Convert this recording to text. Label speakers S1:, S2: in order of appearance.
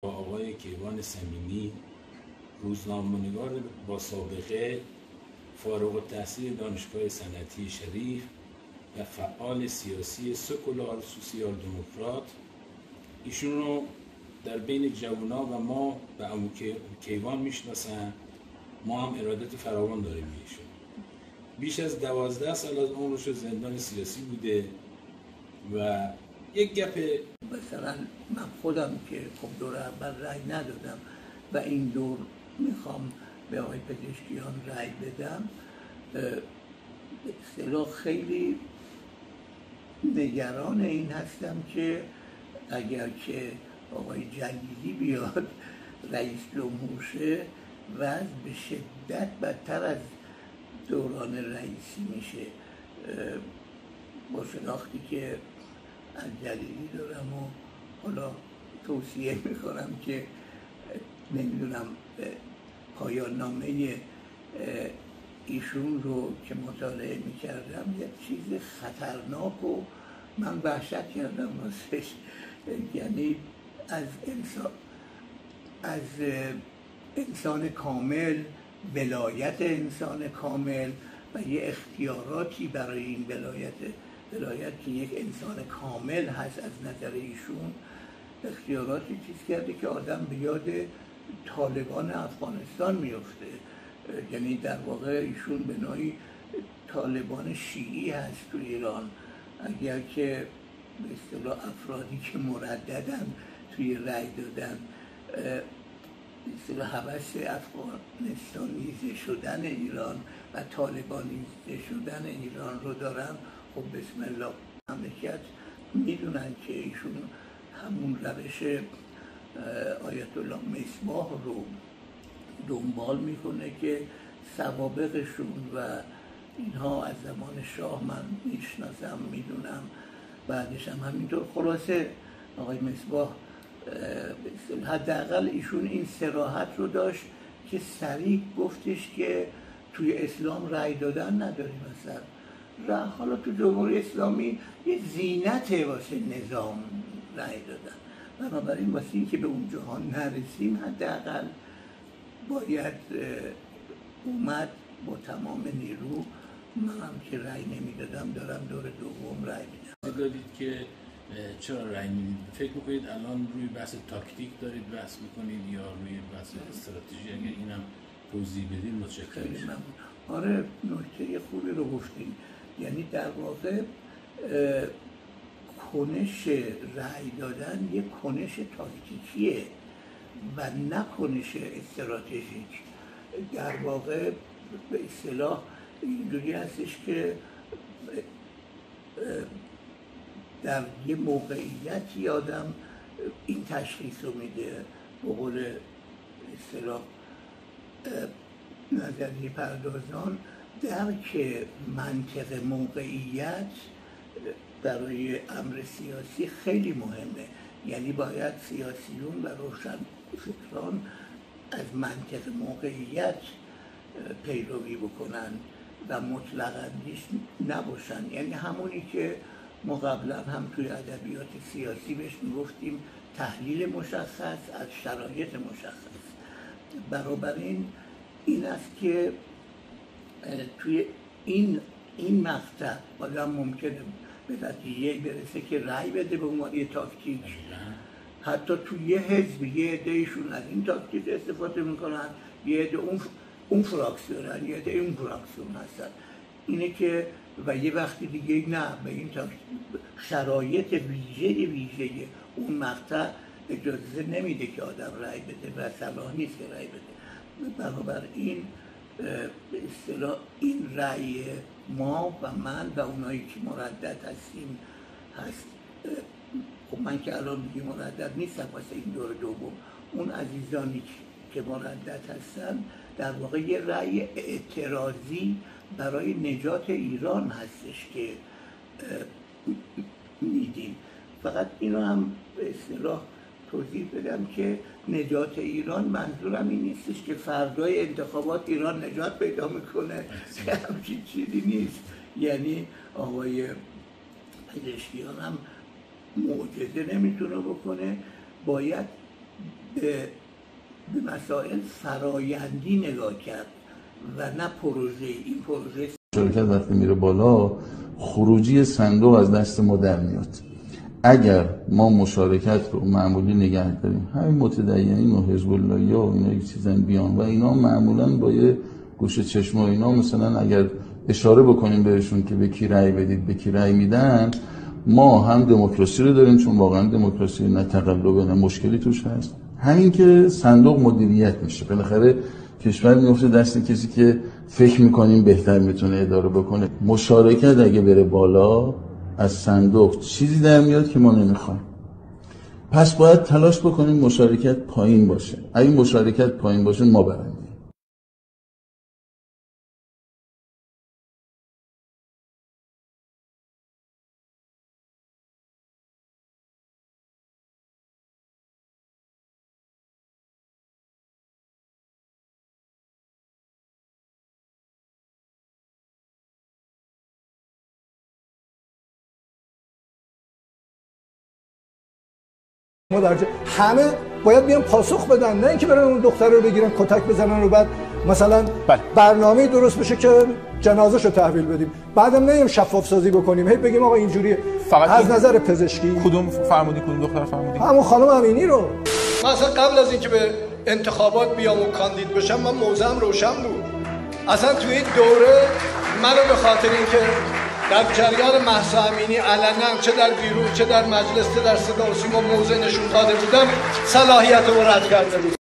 S1: با آقای کیوان صمیمی، روزنامه‌نگار با سابقه، فارغ التحصیل دانشگاه صنعتی شریف و فعال سیاسی سکولار سوسیال دموکرات. ایشون رو در بین جوونا و ما به عمو کیوان میشناسن. ما هم ارادت فراوان داریم ایشون. بیش از 12 سال از عمرش زندان سیاسی بوده و یک گپ
S2: مثلا من خودم که خب دور اول رأی ندادم و این دور میخوام به آقای پزشکیان رأی بدم، به اصطلاح خیلی نگران این هستم که اگر که آقای جلیلی بیاد رئیس جمهور شه، وضع به شدت بدتر از دوران رئیسی میشه. با شناختی که از جلیلی دارم و حالا توصیه میکنم که نمیدونم پایان نامه ایشون رو که مطالعه میکردم یک چیز خطرناک و من وحشت کردم راستش. یعنی از انسان کامل، ولایت انسان کامل و یه اختیاراتی برای این ولایت که یک انسان کامل هست از نظر ایشون، اختیاراتی چیز کرده که آدم به یاد طالبان افغانستان میفته. یعنی در واقع ایشون به نوعی طالبان شیعی هست تو ایران. اگر که به اصطلاح افرادی که مرددن توی رأی دادن به اصطلاح هوس افغانستانیزه شدن ایران و طالبانیزه شدن ایران رو دارن، خب بسم الله. مملکت میدونن که ایشون همون روش آیت الله مصباح رو دنبال میکنه که سوابقشون و اینها از زمان شاه من میشناسم، میدونم. بعدش هم همینطور. خلاصه آقای مصباح حداقل ایشون این صراحت رو داشت که صریح گفتش که توی اسلام رأی دادن نداریم مثلا. حالا تو جمهوری اسلامی یه زینته واسه نظام رأی دادن. بنابراین واسه این که به اون جهان نرسیم حداقل باید اومد با تمام نیرو. منم که رأی نمیدادم دارم دور دوم رأی میدم.
S1: دادید که چرا رأی نمیدید؟ فکر میکنید الان روی بحث تاکتیک دارید بحث میکنید یا روی بحث استراتژی؟ اگر اینم توضیح بدید متشکرم.
S2: آره، نکته خوبی رو گفتید. یعنی در واقع کنش رأی دادن یک کنش تاکتیکیه و نه کنش استراتژیک. در واقع به اصطلاح اینجوری هستش که در یه موقعیتی آدم این تشخیص رو میده، به قول اصطلاح نظریه پردازان، درک منطق موقعیت برای امر سیاسی خیلی مهمه. یعنی باید سیاسیون و روشنفکران از منطق موقعیت پیروی بکنن و مطلق اندیش نباشن. یعنی همونی که ما قبلا هم توی ادبیات سیاسی بهش میگفتیم تحلیل مشخص از شرایط مشخص. بنابراین این است که توی این مقطع آدم ممکنه به نتیجه برسه که رأی بده به عنوان یه تاکتیک. حتی توی یه حزب یه عده‌ایشون از این تاکتیک استفاده میکنن، یه عده اون فراکسیونن، یه عده اون فراکسیون هستن. اینه که و یه وقتی دیگه نه، به این شرایط ویژه اون مقطع اجازه نمیده که آدم رأی بده و صلاح نیست که رأی بده. بنابراین به اصطلاح این رأی ما و من و اونایی که مردد هستیم هست. خب من که الان دیگه مردد نیستم واسه این دور دوم. اون عزیزانی که مردد هستن در واقع یه رأی اعتراضی برای نجات ایران هستش که میدیم. فقط اینو هم به اصطلاح توضیح بدم که نجات ایران منظورم این نیستش که فردای انتخابات ایران نجات پیدا میکنه، همچین چیزی نیست. یعنی آقای پزشکیان هم معجزه نمیتونه بکنه، باید به مسائل فرایندی نگاه کرد و نه پروژه. این پروژه
S3: شرکت وقتی میره بالا خروجی صندوق از دست ما در میاد. اگر ما مشارکت رو معمولی نگه داریم، همین متدینین و حزب اللهی و اینا یک چیزن بیان و اینا معمولا با یه گوشه چشم و اینا مثلا اگر اشاره بکنیم بهشون که به کی رأی بدید به کی رأی میدن، ما هم دموکراسی رو داریم، چون واقعا دموکراسی نه تقلب نه مشکلی توش هست. همین که صندوق مدیریت میشه، بالاخره کشور میفته دست کسی که فکر میکنیم بهتر میتونه اداره بکنه. مشارکت اگه بره بالا از صندوق چیزی در میاد که ما نمیخوایم. پس باید تلاش بکنیم مشارکت پایین باشه. اگه مشارکت پایین باشه ما برندیم.
S4: همه باید بیان پاسخ بدن، نه اینکه برن اون دختر رو بگیرن کتک بزنن و بعد مثلا برنامه درست بشه که جنازه‌شو تحویل بدیم، بعدم نمیام شفاف سازی بکنیم هی بگیم آقا اینجوریه. از نظر پزشکی
S5: کدوم فرمودی کدوم دختر فرمودی؟
S4: همون خانم امینی رو. مثلا قبل از اینکه به انتخابات بیام و کاندید بشم من موضعم روشن بود. اصلا توی این دوره منو به خاطر اینکه در جریان مهسا امینی علنا چه در بیرون چه در مجلس چه در صدا و سیما موضع نشون داده بودم صلاحیت رو رد کرده بود.